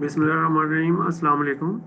बिस्मिल्लाहिर्रहमानिर्रहीम। अस्सलाम वालेकुम।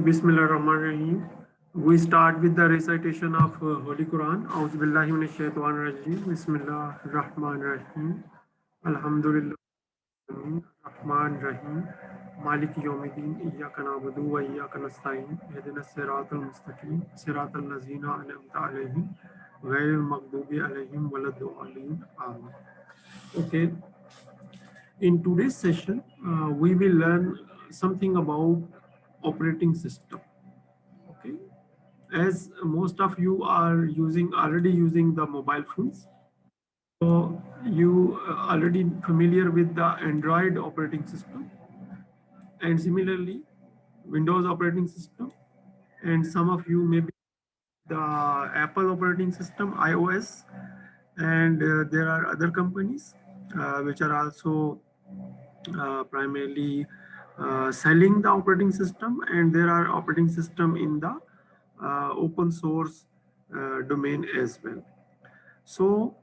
Bismillahirrahmanirrahim. We start with the recitation of Holy Quran. A'udhu billahi minash shaitanir rajim. Bismillahirrahmanirrahim. Alhamdulillah. Rahman Rahim. Malik Yawmiddin. Iyyaka na'budu wa iyyaka nasta'in. Ihdinas siratal mustaqim. Siratal ladzina an'amta alaihim. Ghayril maghdubi alaihim waladdallin. Amin. Okay. In today's session, we will learn something about operating system. Okay, as most of you are already using the mobile phones, so you are already familiar with the Android operating system, and similarly Windows operating system, and some of you may be the Apple operating system, iOS, and there are other companies which are also primarily selling the operating system, and there are operating system in the open source domain as well. So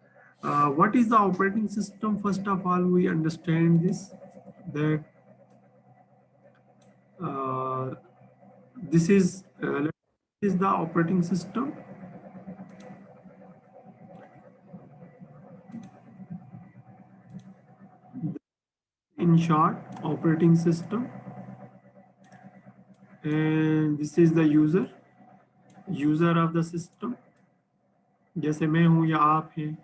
what is the operating system? First of all, we understand that uh, this is the operating system. In short, operating system, and this is the user of the system. जैसे मैं हूँ या आप हैं,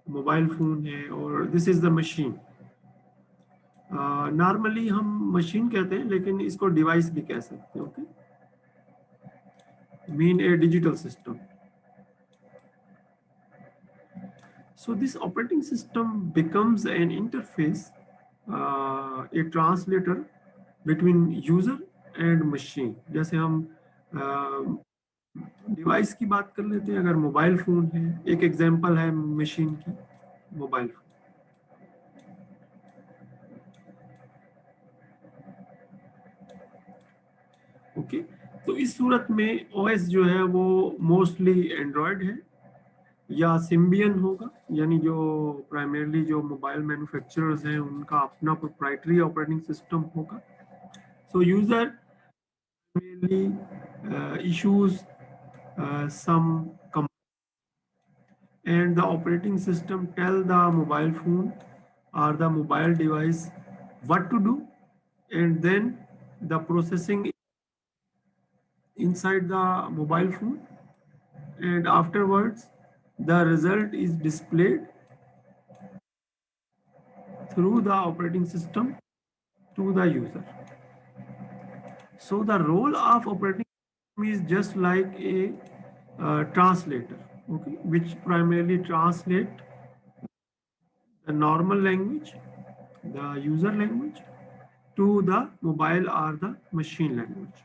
mobile phone है, और this is the machine. Normally हम machine कहते हैं, लेकिन इसको डिवाइस भी कह सकते हैं. Okay, mean A digital system. So this operating system becomes an interface, a translator between user and machine. जैसे हम डिवाइस की बात कर लेते हैं, अगर मोबाइल फ़ोन है, एक एग्जांपल है मशीन की, मोबाइल फ़ोन. ओके, तो इस सूरत में ओएस जो है वो मोस्टली एंड्रॉयड है या सिम्बियन होगा, यानी जो प्राइमरली जो मोबाइल मैन्युफैक्चरर्स हैं उनका अपना प्रोप्राइटरी ऑपरेटिंग सिस्टम होगा. सो user mainly issues some and the operating system tell the mobile phone or the mobile device what to do, and then the processing inside the mobile phone, and afterwards the result is displayed through the operating system to the user. So the role of operating system is just like a translator, okay, which primarily translate the normal language, the user language, to the mobile or the machine language.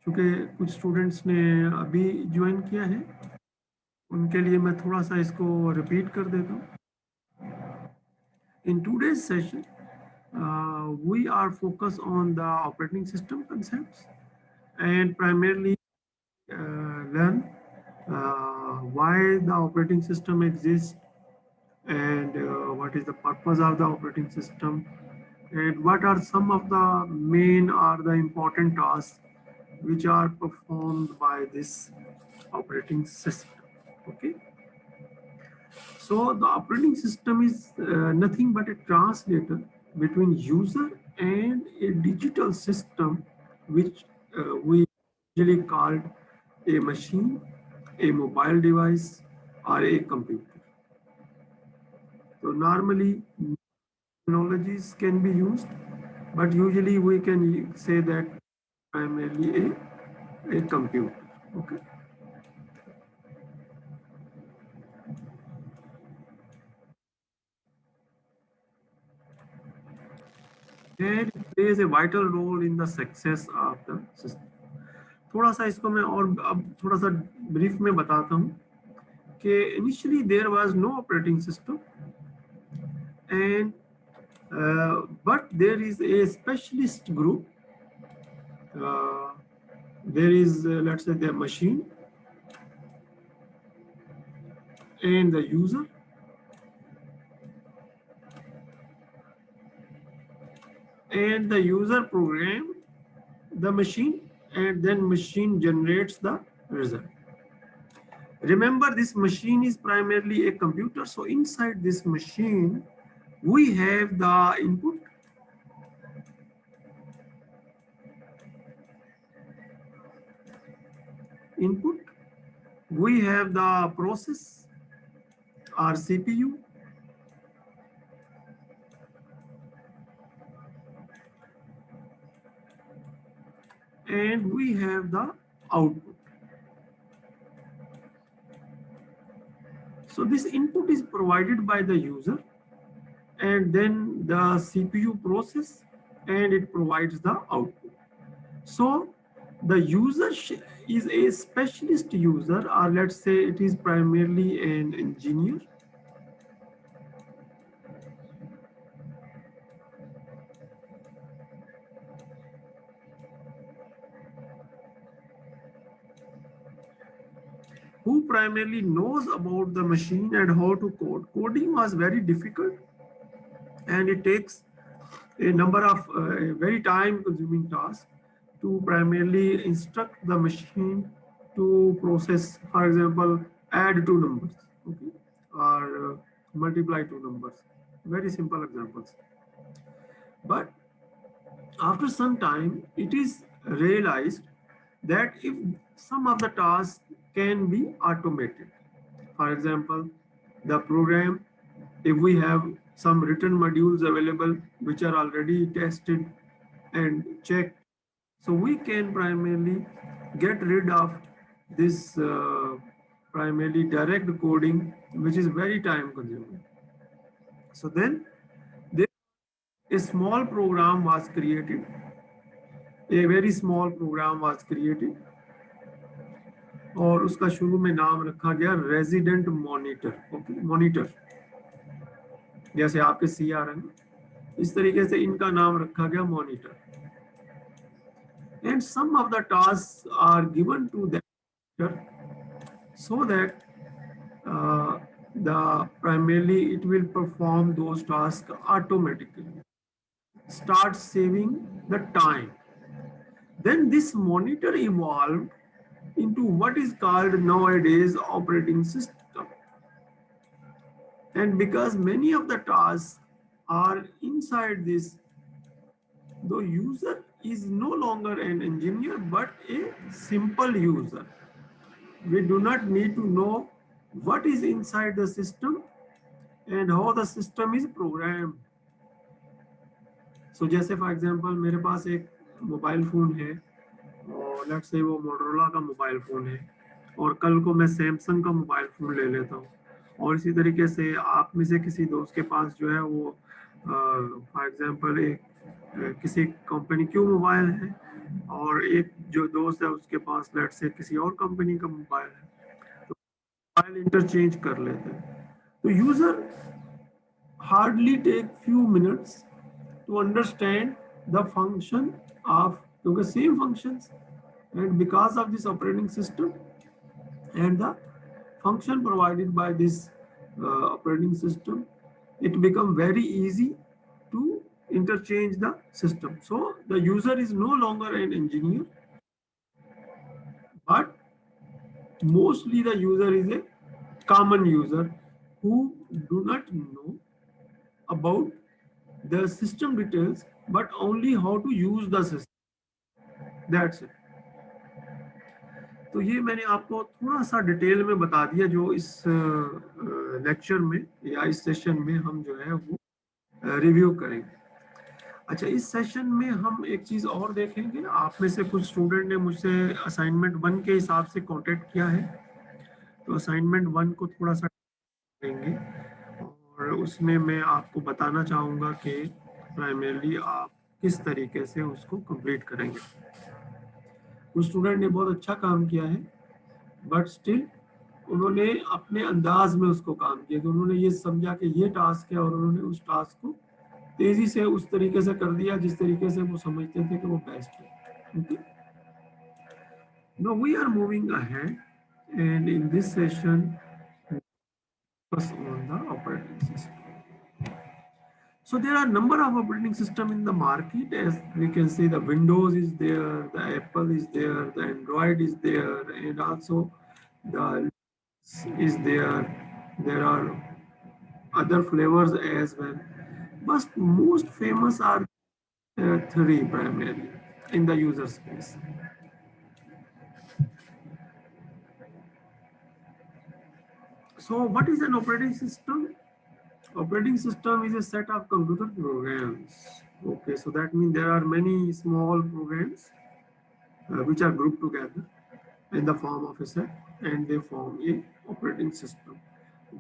क्योंकि कुछ students ने अभी join किया है, उनके लिए मैं थोड़ा सा इसको रिपीट कर देता हूँ. In today's session, we are focused on the operating system concepts and primarily learn why the operating system exists, and what is the purpose of the operating system, and what are some of the main or the important tasks which are performed by this operating system. Okay, so the operating system is nothing but a translator between user and a digital system, which we usually called a machine, a mobile device, or a computer. So normally technologies can be used but usually we can say that primarily a computer. Okay. And it plays a vital role in the success of the system. थोड़ा सा इसको मैं और अब थोड़ा सा brief में बताता हूँ कि initially there was no operating system and but there is a specialist group. There is let's say the machine and the user, and the user program the machine, and then machine generates the result. Remember, this machine is primarily a computer, so inside this machine we have the input, we have the process, our CPU, and we have the output. So this input is provided by the user, and then the CPU process, and it provides the output. So the user is a specialist user, or let's say it is primarily an engineer. Who primarily knows about the machine and how to code. Coding was very difficult and it takes a number of very time consuming tasks to primarily instruct the machine to process, for example, add two numbers, okay, or multiply two numbers. Very simple examples. But after some time, it is realized that if some of the tasks can be automated, for example, the program, if we have some written modules available which are already tested and checked, so we can primarily get rid of this primarily direct coding, which is very time consuming. So then a small program was created, a very small program was created, और उसका शुरू में नाम रखा गया resident monitor. Okay, monitor जैसे आपके CRM, इस तरीके से इनका नाम रखा गया monitor. And some of the tasks are given to them so that the primarily it will perform those tasks automatically, start saving the time. Then this monitor evolved into what is called nowadays operating system. And because many of the tasks are inside this, the user is no longer an engineer but a simple user. We do not need to know what is inside the system and how the system is programmed. So जैसे for example मेरे पास एक mobile phone है और let's say वो Motorola का mobile phone है और कल को मैं सैमसंग का मोबाइल फोन ले लेता हूँ, और इसी तरीके से आप में से किसी दोस्त के पास जो है वो फॉर एग्जांपल एक किसी कंपनी की मोबाइल है और एक जो दोस्त है उसके पास लेट्स से किसी और कंपनी का मोबाइल है, तो मोबाइल इंटरचेंज कर लेते हैं. तो user hardly take few minutes to understand the function of the same functions, and because of this operating system and the function provided by this operating system, it become very easy to interchange the system. So the user is no longer an engineer, but mostly the user is a common user who do not know about the system details but only how to use the system. That's it. तो ये मैंने आपको थोड़ा सा detail में बता दिया जो इस लेक्चर में या इस सेशन में हम जो है वो रिव्यू करेंगे. अच्छा, इस सेशन में हम एक चीज और देखेंगे। आप में से कुछ स्टूडेंट ने मुझसे असाइनमेंट 1 के हिसाब से कांटेक्ट किया है, तो असाइनमेंट 1 को थोड़ा सा देंगे और उसमें मैं आपको बताना चाहूँगा कि प्राइमरली आप किस तरीके से उसको कंप्लीट करेंगे। कुछ स्टूडेंट ने बहुत अच्छा काम किया है, बट स्टिल उन्होंने अपने अंदाज में उसको काम किया, तो उन्होंने ये समझा कि ये टास्क है और उन्होंने उस टास्क को तेजी से उस तरीके से कर दिया जिस तरीके से वो समझते थे कि वो बेस्ट है। Okay, now we are moving ahead and in this session focus on the operating system. So there are number of operating system in the market. As we can see, the Windows is there, the Apple is there, the Android is there, and also the is there. There are other flavors as well. But most famous are three primarily in the user space. So what is an operating system? Operating system is a set of computer programs. Okay, so that means there are many small programs which are grouped together in the form of a set and they form a operating system.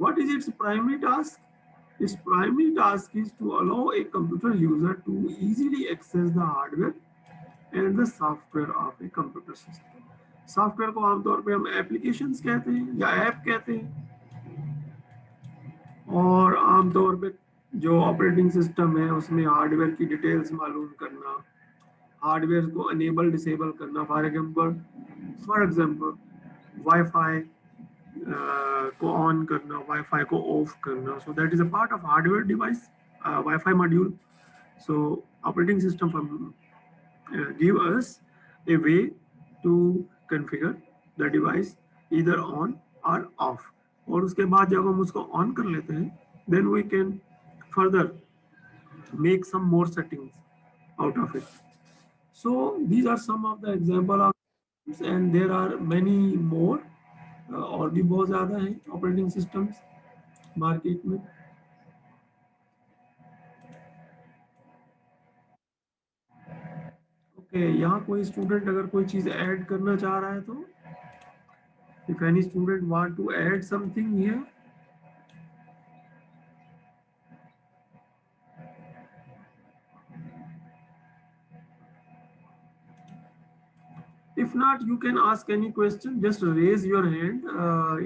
What is its primary task? Its primary task is to allow a computer user to easily access the hardware and the software of a computer system. Software को आमतौर पे हम applications कहते हैं या app कहते हैं, और आमतौर पे जो ऑपरेटिंग सिस्टम है उसमें हार्डवेयर की डिटेल्स मालूम करना, हार्डवेयर को अनेबल डिसेबल करना, फॉर एग्जांपल वाईफाई को ऑन करना, वाईफाई को ऑफ करना, so that is a part of hardware device, wifi module. So operating system give us a way to configure the device either on or off. और उसके बाद जब हम उसको ऑन कर लेते हैं, then we can further make some more settings out of it. So these are some of the example of, and there are many more. और भी बहुत ज़्यादा हैं ऑपरेटिंग सिस्टम्स मार्केट में. ओके, यहाँ कोई स्टूडेंट अगर कोई चीज़ ऐड करना चाह रहा है तो, if any student want to add something here. If not, you can ask any question. Just raise your hand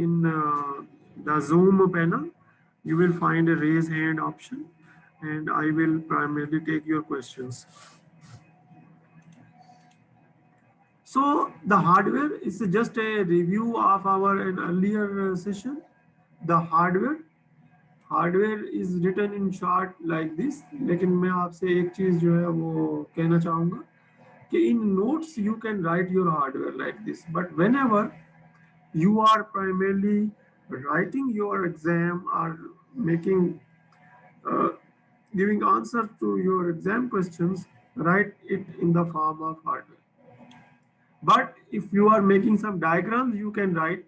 in the Zoom panel. You will find a raise hand option, and I will primarily take your questions. So the hardware is just a review of our an earlier session. The hardware is written in short like this. लेकिन मैं आपसे एक चीज जो है वो कहना चाहूँगा कि in notes you can write your hardware like this, but whenever you are primarily writing your exam or making uh, giving answer to your exam questions, write it in the form of hardware. But if you are making some diagrams, you can write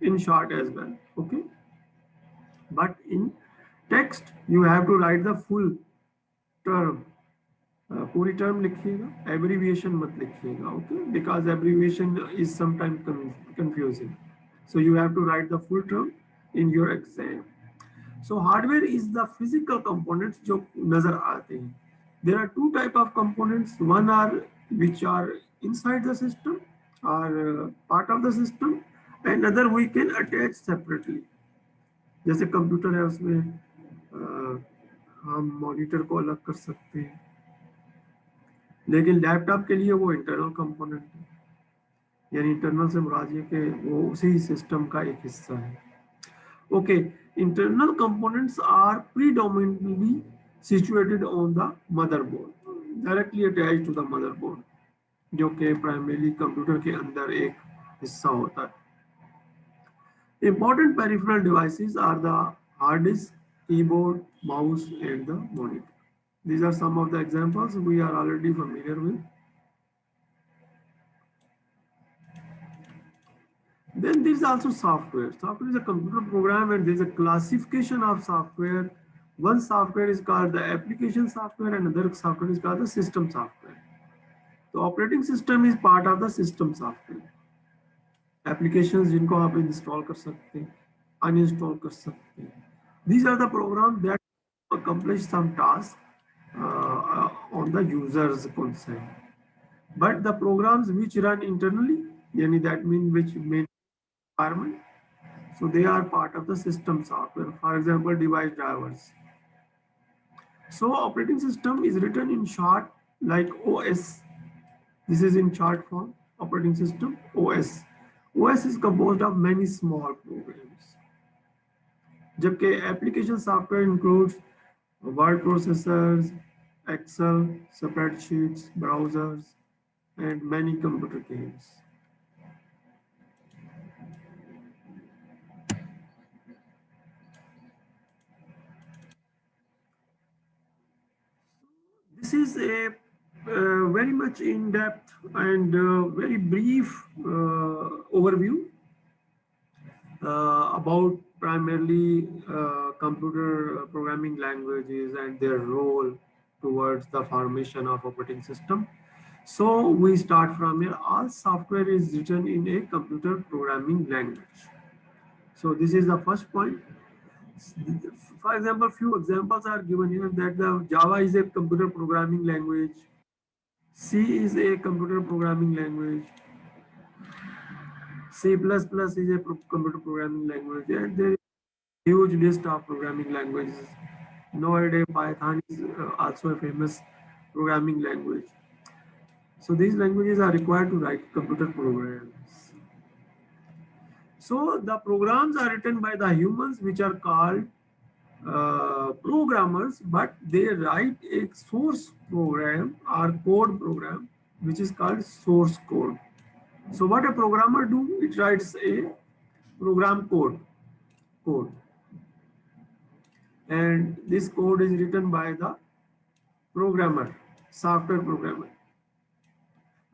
in short as well. Okay, but in text you have to write the full term. पूरी term लिखिएगा, abbreviation मत लिखिएगा. Okay, because abbreviation is sometime confusing. So you have to write the full term in your exam. So hardware is the physical components जो नजर आते हैं. There are two type of components. One are which are inside the system, are part of the system, and other we can attach separately. जैसे computer है उसमें हम monitor को अलग कर सकते हैं, लेकिन लैपटॉप के लिए वो इंटरनल कंपोनेंट है, यानी इंटरनल से मुराद ये कि वो उसी सिस्टम का एक हिस्सा है. Okay, internal components are predominantly situated on the motherboard, directly attached to the motherboard, जो कि प्राइमरीली कंप्यूटर के अंदर एक हिस्सा होता है. Important peripheral devices are the hard disk, keyboard, mouse and the monitor. These are some of the examples we are already familiar with. Then there is also software. Software is a computer program, and there is a classification of software One software is called the application software and another software is called the system software. तो operating system is part of the system software. Applications जिनको आप install कर सकते हैं, uninstall कर सकते हैं। These are the program that accomplish some task on the user's consent. But the programs which run internally, yani that means which main environment, so they are part of the system software. For example, device drivers. So operating system is written in short like OS. This is in short form, operating system, OS. OS is composed of many small programs. जबकि application software includes word processors, Excel, spreadsheets, browsers, and many computer games. This is a very much in-depth and very brief overview about primarily computer programming languages and their role towards the formation of operating system. So we start from here. All software is written in a computer programming language. So this is the first point. For example, few examples are given here that the Java is a computer programming language. C is a computer programming language. C++ is a computer programming language, and there is a huge list of programming languages. Nowadays, Python is also a famous programming language. So these languages are required to write computer programs. So the programs are written by the humans, which are called programmers, but they write a source program or code program, which is called source code. So what a programmer do, it writes a program code, and this code is written by the programmer, software programmer.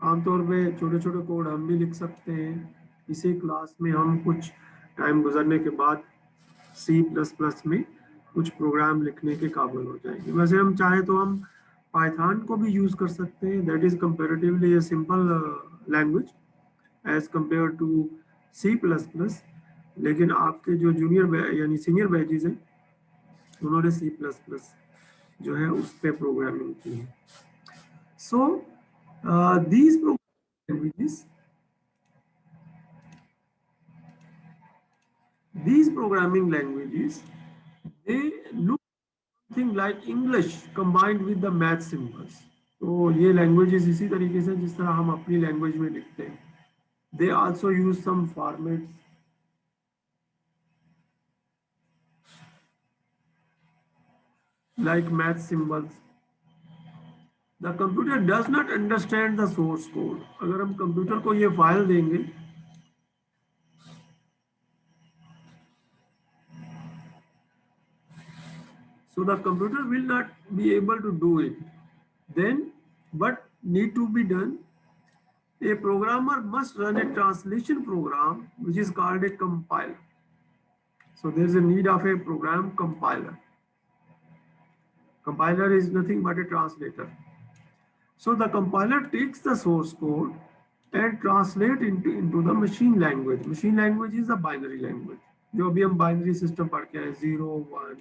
आमतौर पे छोटे छोटे code हम भी लिख सकते हैं। इसी क्लास में हम कुछ टाइम गुजरने के बाद C++ में कुछ प्रोग्राम लिखने के काबिल हो जाएंगे। वैसे हम चाहे तो हम पाइथन को भी यूज़ कर सकते हैं, that is comparatively a simple language as compare to C++। लेकिन आपके जो जूनियर यानी सीनियर बैचेज हैं उन्होंने C++ जो है उस पर प्रोग्रामिंग की है। So these languages, these programming languages, they look something like English combined with the math symbols. तो ये languages इसी तरीके से जिस तरह हम अपनी language में लिखते हैं। They also use some formats like math symbols. The computer does not understand the source code. अगर हम कंप्यूटर को ये फाइल देंगे so the computer will not be able to do it. Then what need to be done? A programmer must run a translation program which is called a compiler. So there is a need of a program compiler. Compiler is nothing but a translator. So the compiler takes the source code and translate into the machine language. Machine language is a binary language. जो अभी हम binary system पढ़ के आए 0 1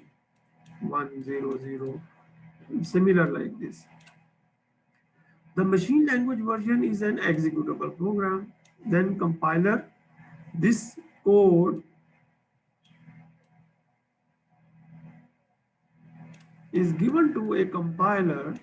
1 0 0, similar like this. The machine language version is an executable program. Then compiler, this code is given to a compiler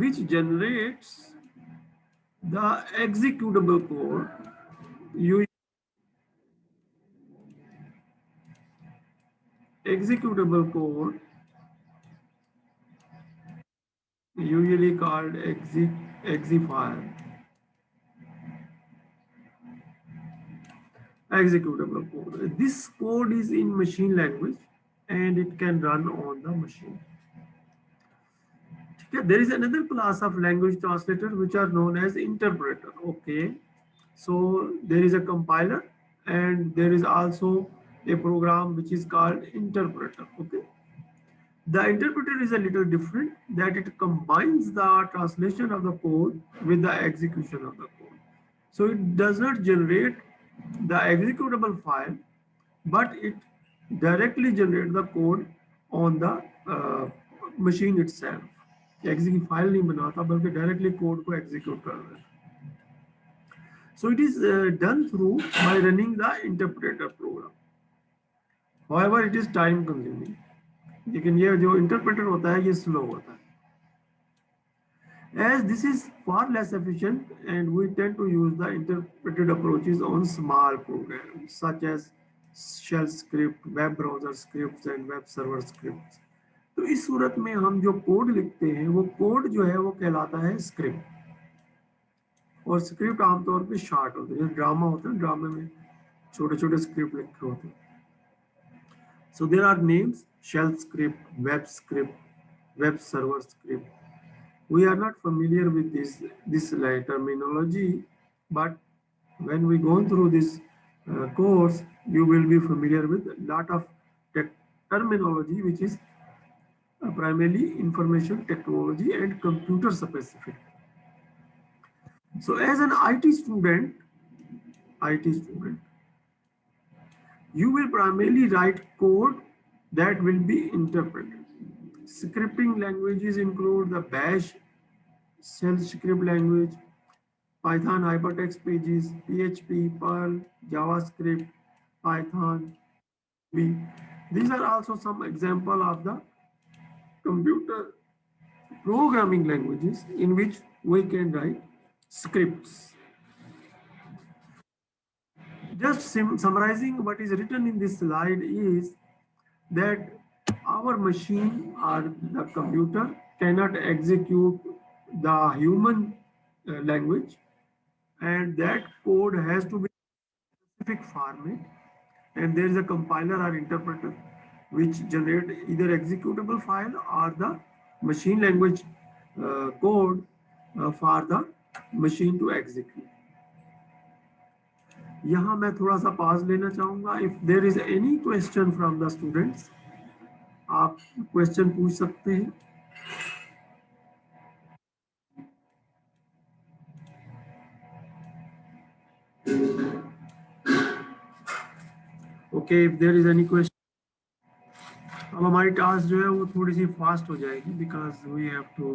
which generates the executable code. Executable code usually called exifile. Executable code. This code is in machine language and it can run on the machine. Yeah, there is another class of language translator which are known as interpreter. Okay, so there is a compiler and there is also a program which is called interpreter. Okay, the interpreter is a little different that it combines the translation of the code with the execution of the code. So it does not generate the executable file, but it directly generates the code on the machine itself. Execute file नहीं बनाता बल्कि directly code को execute कर रहा है. So it is done through by running the interpreter program. However, it is time consuming. लेकिन ये जो इंटरप्रेटर होता है ये स्लो होता है. As this is far less efficient and we tend to use the interpreted approaches on small programs such as shell script, web browser scripts and web server scripts. तो इस सूरत में हम जो कोड लिखते हैं वो कोड जो है वो कहलाता है स्क्रिप्ट. और स्क्रिप्ट आमतौर पे शॉर्ट होते हैं. जैसे ड्रामा होता है, ड्रामे में छोटे छोटे स्क्रिप्ट लिखे होते हैं. So there are names: shell script, web server script. We are not familiar with this terminology, but when we go through this course, you will be familiar with a lot of terminology, which is primarily information technology and computer specific. So as an IT student, you will primarily write code that will be interpreted. Scripting languages include the Bash shell script language, Python hypertext pages, PHP, Perl, JavaScript, Python. These are also some example of the computer programming languages in which we can write scripts. Just summarizing what is written in this slide is that our machine or the computer cannot execute the human language, and that code has to be specific format, and there is a compiler or interpreter which generate either executable file or the machine language code for the machine to execute. यहाँ मैं थोड़ा सा pause लेना चाहूँगा. If there is any question from the students, आप question पूछ सकते हैं. Okay, if there is any question. अब हमारी टास्क जो है वो थोड़ी सी फास्ट हो जाएगी because we have to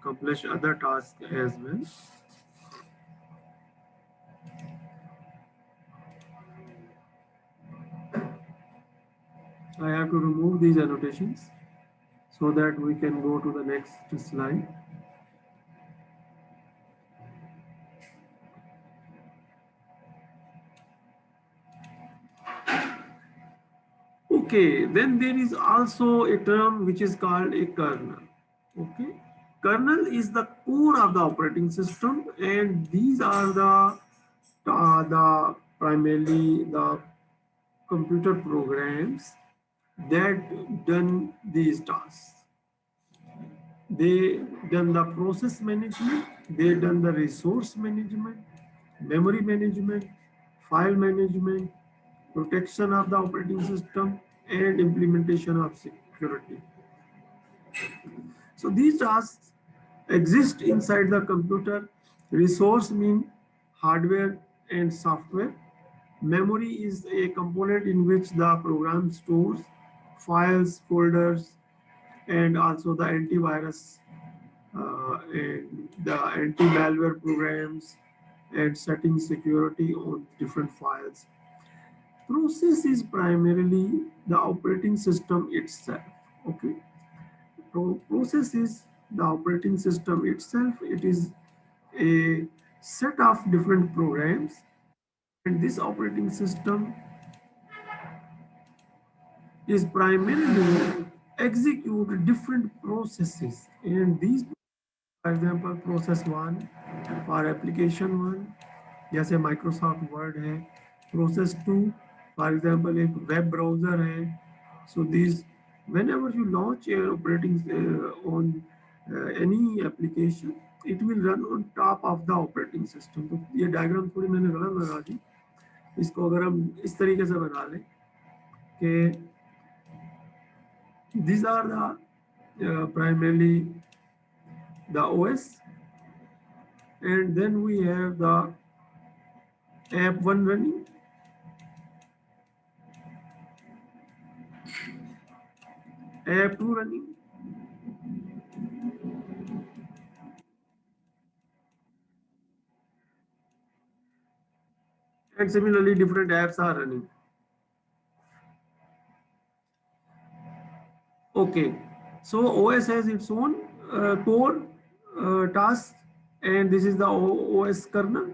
complete other task as well. I have to remove these annotations so that we can go to the next slide. Okay, then there is also a term which is called a kernel. Okay, kernel is the core of the operating system, and these are the primarily the computer programs that done these tasks. They done the process management, they done the resource management, memory management, file management, protection of the operating system, and implementation of security. So these tasks exist inside the computer. Resource mean hardware and software. Memory is a component in which the program stores files, folders, and also the antivirus and the anti-malware programs and setting security on different files. Process is primarily the operating system itself. Okay, process is the operating system itself. It is a set of different programs, and this operating system is primarily execute different processes, and these, for example, process 1 for application 1 जैसे Microsoft Word है. Process 2 for example एक web browser है. So these, whenever you launch your operating on any application, it will run on top of the operating system. तो ये diagram थोड़ी मैंने गलत लगा दी, इसको अगर हम इस तरीके से बना लें कि these are the primarily the OS, and then we have the app one running, app two running, and similarly different apps are running. Okay, so OS has its own core tasks, and this is the OS kernel.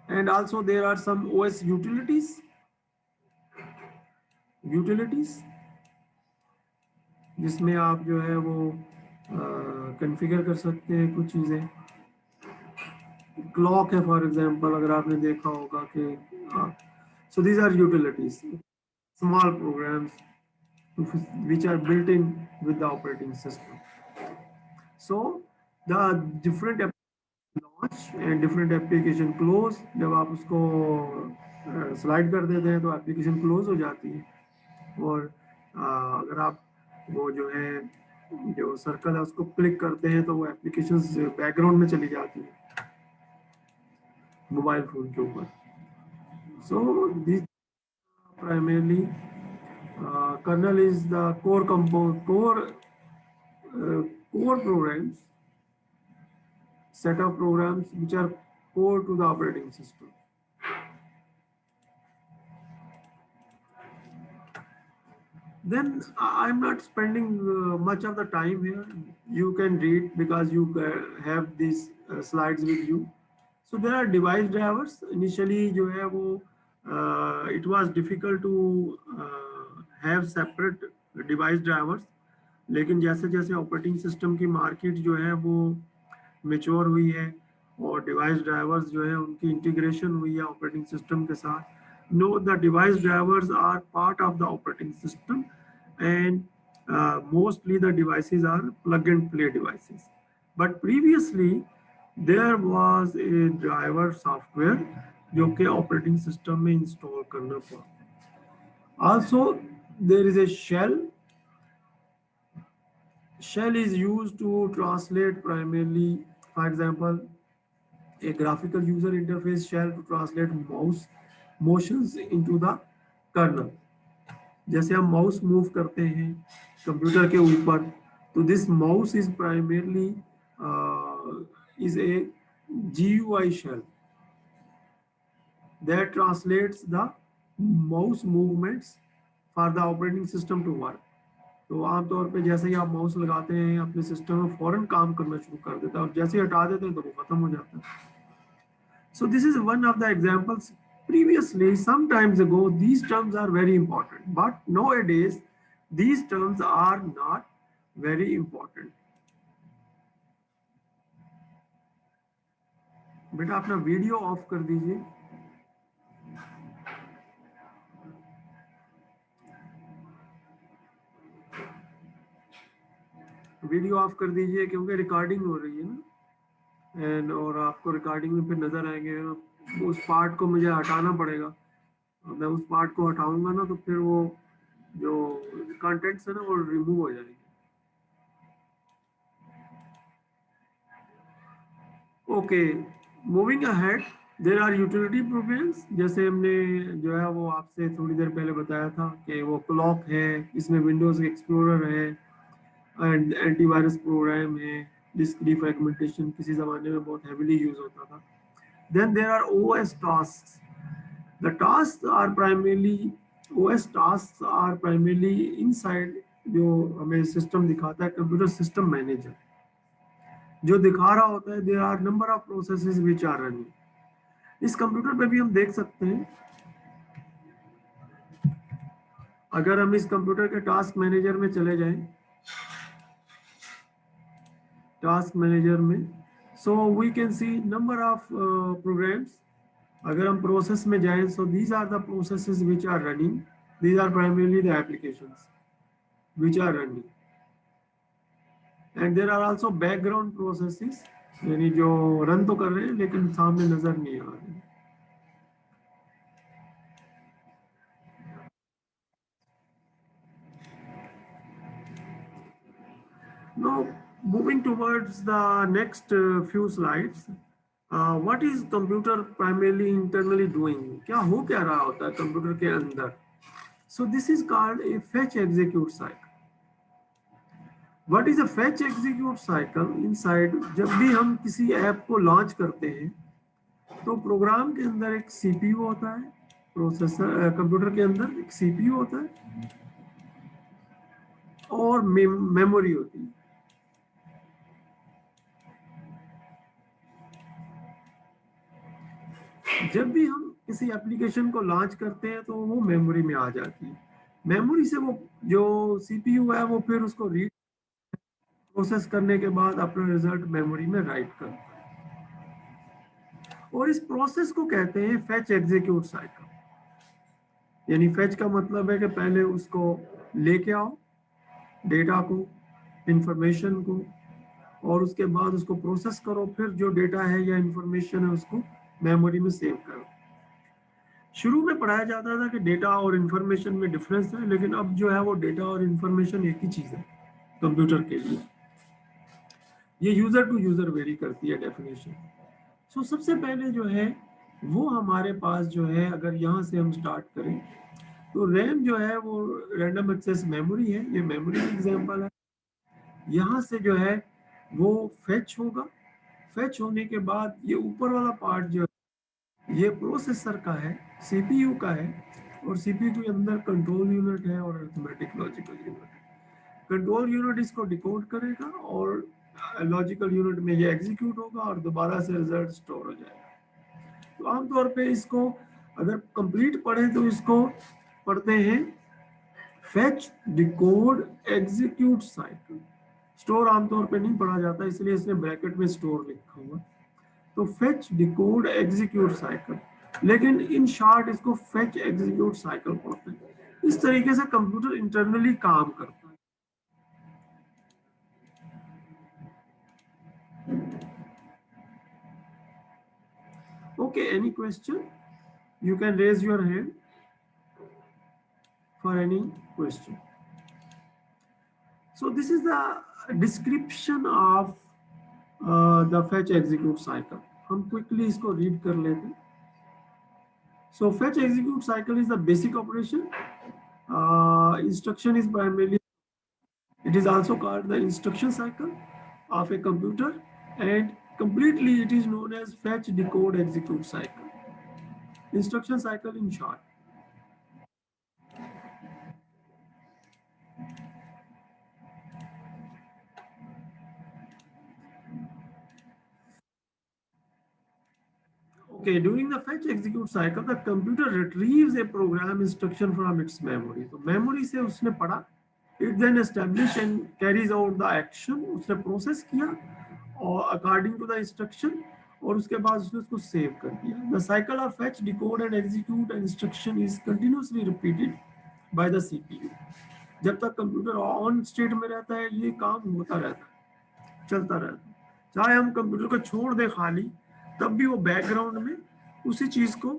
And also there are some OS utilities जिसमें आप जो है वो configure कर सकते हैं कुछ चीज़ें. क्लॉक है फॉर एग्जांपल, अगर आपने देखा होगा कि so these are utilities, small programs which are built in with the operating system. So the different launch and different application close. जब आप उसको स्लाइड कर देते हैं तो एप्लीकेशन क्लोज हो जाती है, और अगर आप वो जो है जो सर्कल है उसको क्लिक करते हैं तो वो एप्लीकेशंस बैकग्राउंड में चली जाती है मोबाइल फोन के ऊपर. So this primarily kernel is the core programs, set of programs which are core to the operating system. Then I'm not spending much of the time here. You can read because you have these slides with you. So there are device drivers. Initially जो है वो it was difficult to have separate device drivers, लेकिन जैसे जैसे operating system की market जो है वो मेच्योर हुई है और डिवाइस ड्राइवर्स जो है उनकी इंटीग्रेशन हुई है ऑपरेटिंग सिस्टम के साथ. No, the device drivers are part of the operating system, and mostly the devices are plug and play devices. But previously there was a driver software जो कि operating system में install करना पड़ा. Also there is a shell. Shell is used to translate primarily, for example, a graphical user interface shell to translate mouse motions into the kernel. जैसे हम mouse move करते हैं computer के ऊपर, तो this mouse is primarily is a GUI shell that translates the mouse movements for the operating system to work. तो आमतौर पे जैसे ही आप माउस लगाते हैं अपने सिस्टम में फौरन काम करना शुरू कर देता है, और जैसे ही हटा देते हैं तो वो खत्म हो जाता है. So this is one of the examples. Previously, some times ago, these terms are very important, but nowadays these terms are not very important. बेटा अपना वीडियो ऑफ कर दीजिए. वीडियो ऑफ कर दीजिए क्योंकि रिकॉर्डिंग हो रही है ना, एंड और आपको रिकॉर्डिंग में फिर नजर आएंगे. उस पार्ट को मुझे हटाना पड़ेगा. मैं उस पार्ट को हटाऊंगा ना तो फिर वो जो कंटेंट्स है ना वो रिमूव हो जाएंगे. Okay, moving ahead, there are utility programs. जैसे हमने जो है वो आपसे थोड़ी देर पहले बताया था कि वो क्लॉक है, इसमें विंडोज एक्सप्लोरर है, एंड एंटीवायरस प्रोग्राम है, डिस्क डिफ्रैगमेंटेशन किसी ज़माने में बहुत हैवीली यूज होता था. Then there are OS tasks. The task are primarily OS task are primarily inside, जो हमें सिस्टम दिखाता है कंप्यूटर सिस्टम मैनेजर, जो दिखा रहा होता है there are number of processes which are running. इस कंप्यूटर पे भी हम देख सकते हैं, अगर हम इस कंप्यूटर के टास्क मैनेजर में चले जाएं, टास्क मैनेजर में, so we can see number of programs. अगर हम प्रोसेस में जाएं, so these are the processes which are running. These are primarily the applications which are running. And there are also background processes, यानी जो run तो कर रहे हैं लेकिन सामने नजर नहीं आ रहे. Now, moving towards the next few slides, what is computer primarily internally doing? क्या हो क्या रहा होता है कंप्यूटर के अंदर? So this is called a fetch execute cycle. What is a fetch execute cycle? Inside, जब भी हम किसी ऐप को लॉन्च करते हैं, तो प्रोग्राम के अंदर एक सीपीयू होता है, प्रोसेसर कंप्यूटर के अंदर एक सीपीयू होता है और मेमोरी होती है. जब भी हम किसी एप्लीकेशन को लॉन्च करते हैं तो वो मेमोरी में आ जाती है. मेमोरी से वो जो सीपीयू है वो फिर उसको रीड प्रोसेस करने के बाद अपना रिजल्ट मेमोरी में राइट करता है. और इस प्रोसेस को कहते हैं फेच एग्जीक्यूट साइकिल. यानी फेच का मतलब है कि पहले उसको लेके आओ डेटा को, इंफॉर्मेशन को, और उसके बाद उसको प्रोसेस करो, फिर जो डेटा है या इंफॉर्मेशन है उसको मेमोरी में सेव करो. शुरू में पढ़ाया जाता था कि डेटा और इंफॉर्मेशन में डिफरेंस है, लेकिन अब जो है वो डेटा और इंफॉर्मेशन एक ही चीज है कंप्यूटर के लिए. ये यूजर टू यूजर वेरी करती है डेफिनेशन. सो सबसे पहले जो है वो हमारे पास जो है, अगर यहाँ से हम स्टार्ट करें तो रैम जो है वो रैंडम एक्सेस मेमोरी है. ये मेमोरी एग्जांपल है. यहाँ से जो है वो फेच होगा. फेच होने के बाद ये ऊपर वाला पार्ट जो ये प्रोसेसर का है, सीपीयू का है, और सीपीयू के अंदर कंट्रोल यूनिट है और अरिथमेटिक लॉजिकल यूनिट है. कंट्रोल यूनिट इसको डिकोड करेगा और लॉजिकल यूनिट में ये एग्जीक्यूट होगा और दोबारा से रिजल्ट स्टोर हो जाएगा. तो आमतौर पे इसको अगर कंप्लीट पढ़े तो इसको पढ़ते हैं fetch decode execute cycle. Store आमतौर पे नहीं पढ़ा जाता, इसलिए इसने ब्रैकेट में स्टोर लिखा हुआ. तो फेच डिकोड एग्जीक्यूट साइकिल, लेकिन इन शॉर्ट इसको फेच एग्जीक्यूट साइकिल पढ़ते हैं. इस तरीके से कंप्यूटर इंटरनली काम करता है. Okay, any question? You can raise your hand for any question. So this is the description of the fetch execute cycle. हम quickly इसको read कर लेते हैं. So fetch execute cycle is the basic operation. Instruction is primarily, it is also called the instruction cycle of a computer, and completely it is known as fetch decode execute cycle. Instruction cycle in short. Okay, during the fetch execute cycle, the computer retrieves a program instruction from its memory. तो memory से उसने पढ़ा, it then establishes and carries out the action. उसने process किया और according to the instruction, और उसके बाद उसने उसको save कर दिया. The cycle of fetch, decode and execute instruction is continuously repeated by the CPU. जब तक कंप्यूटर ऑन स्टेट में रहता है ये काम होता रहता है, चलता रहता है. चाहे हम कंप्यूटर को छोड़ दें खाली, तब भी वो बैकग्राउंड में उसी चीज को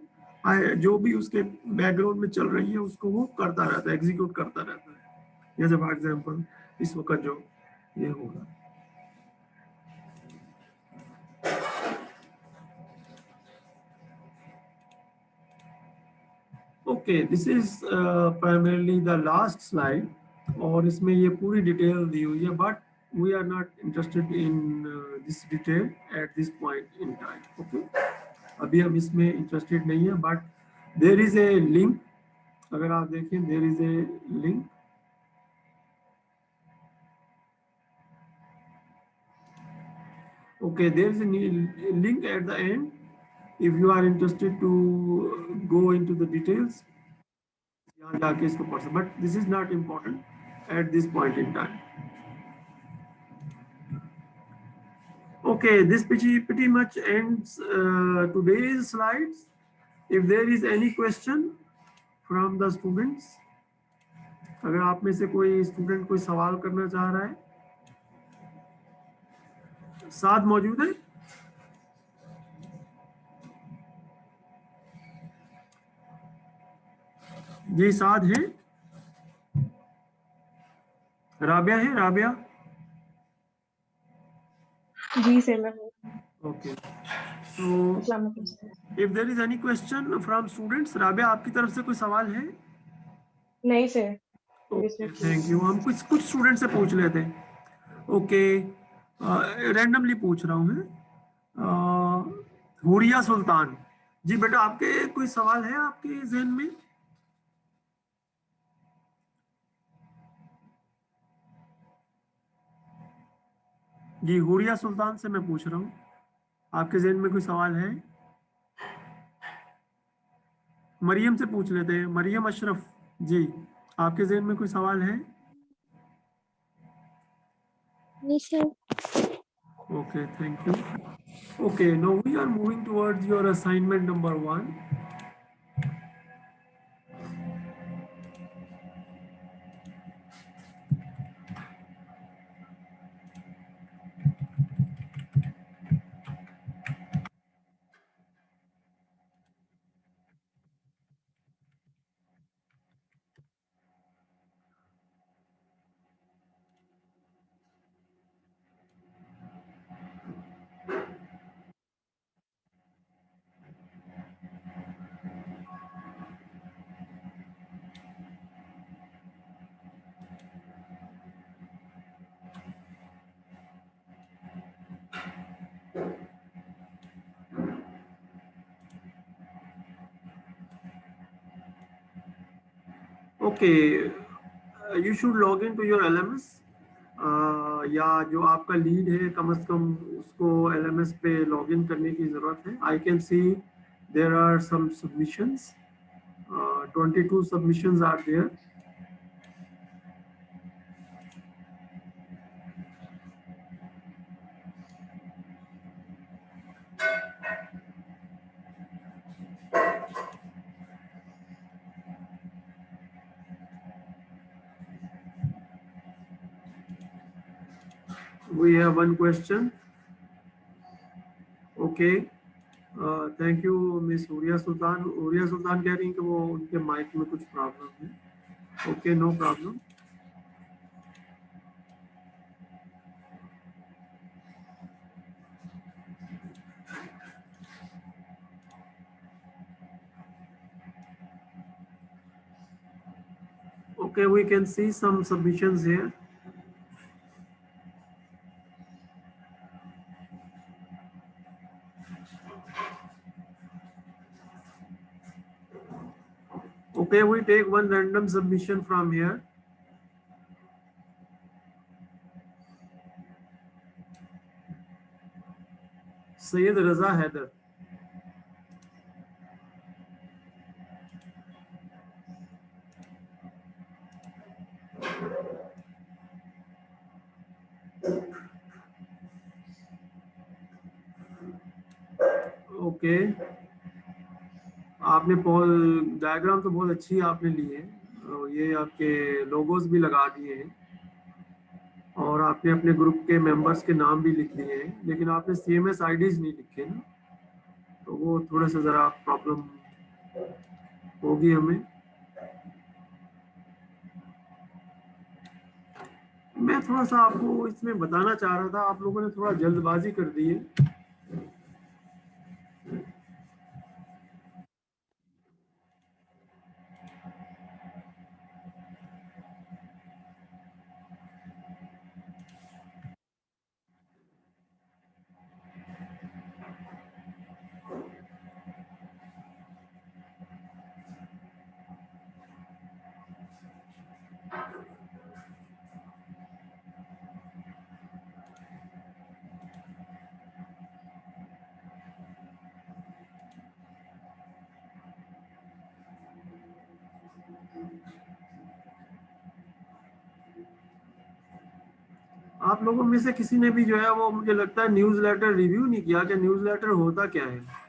जो भी उसके बैकग्राउंड में चल रही है उसको वो करता रहता है, एग्जीक्यूट करता रहता है. जैसे फॉर एग्जांपल इस वक्त जो ये होगा. Okay, this is primarily the last slide, और इसमें ये पूरी डिटेल दी हुई है, but we are not interested in this detail at this point in time. Okay, अभी हम इसमें इंटरेस्टेड नहीं है, but there is a link. अगर आप देखें there is a link. Okay, there is a link at the end if you are interested to go into the details. यहाँ जाके इसको पढ़ सकते, but this is not important at this point in time. Okay, this pretty much ends today's slides. If there is any question from the students. अगर आप में से कोई स्टूडेंट कोई सवाल करना चाह रहा है, साथ मौजूद है? जी साथ है। राबिया है, राबिया? जी सर मैं हूँ। ओके, सो अस्सलाम वालेकुम sir. If there is any question from students, Rabia आपकी तरफ से कोई सवाल है? नहीं सर, ओके, थैंक यू। हम कुछ कुछ स्टूडेंट से पूछ लेते हैं। ओके, रैंडमली पूछ रहा हूँ मैं। हुरिया सुल्तान जी, बेटा आपके कोई सवाल है आपके जहन में? जी, हुरिया सुल्तान से मैं पूछ रहा हूँ, आपके जहन में कोई सवाल है? मरियम से पूछ लेते हैं। मरियम अशरफ जी, आपके जहन में कोई सवाल है? नहीं sir. Okay, thank you. Okay, now we are moving towards your assignment number 1. Okay, you should log into your LMS. या जो आपका लीड है कम से कम उसको LMS पे लॉगिन करने की ज़रूरत है। I can see there are some submissions, 22 submissions are there. We have one question. Okay, thank you miss Huriya Sultan. Huriya Sultan कह रही हैं कि वो उनके माइक में कुछ प्रॉब्लम है। Okay, no problem. Okay, we can see some submissions here. Okay, we take one random submission from here. Syed Raza Haider. Okay, आपने डायग्राम तो बहुत अच्छी आपने ली है, ये आपके लोगोस भी लगा दिए हैं और आपने अपने ग्रुप के मेंबर्स के नाम भी लिख लिए हैं, लेकिन आपने CMS IDs नहीं लिखे ना, तो वो थोड़ा सा ज़रा प्रॉब्लम होगी हमें। मैं थोड़ा सा आपको इसमें बताना चाह रहा था, आप लोगों ने थोड़ा जल्दबाजी कर दी है। आप लोगों में से किसी ने भी जो है वो मुझे लगता है न्यूज़लेटर रिव्यू नहीं किया कि न्यूज़लेटर होता क्या है।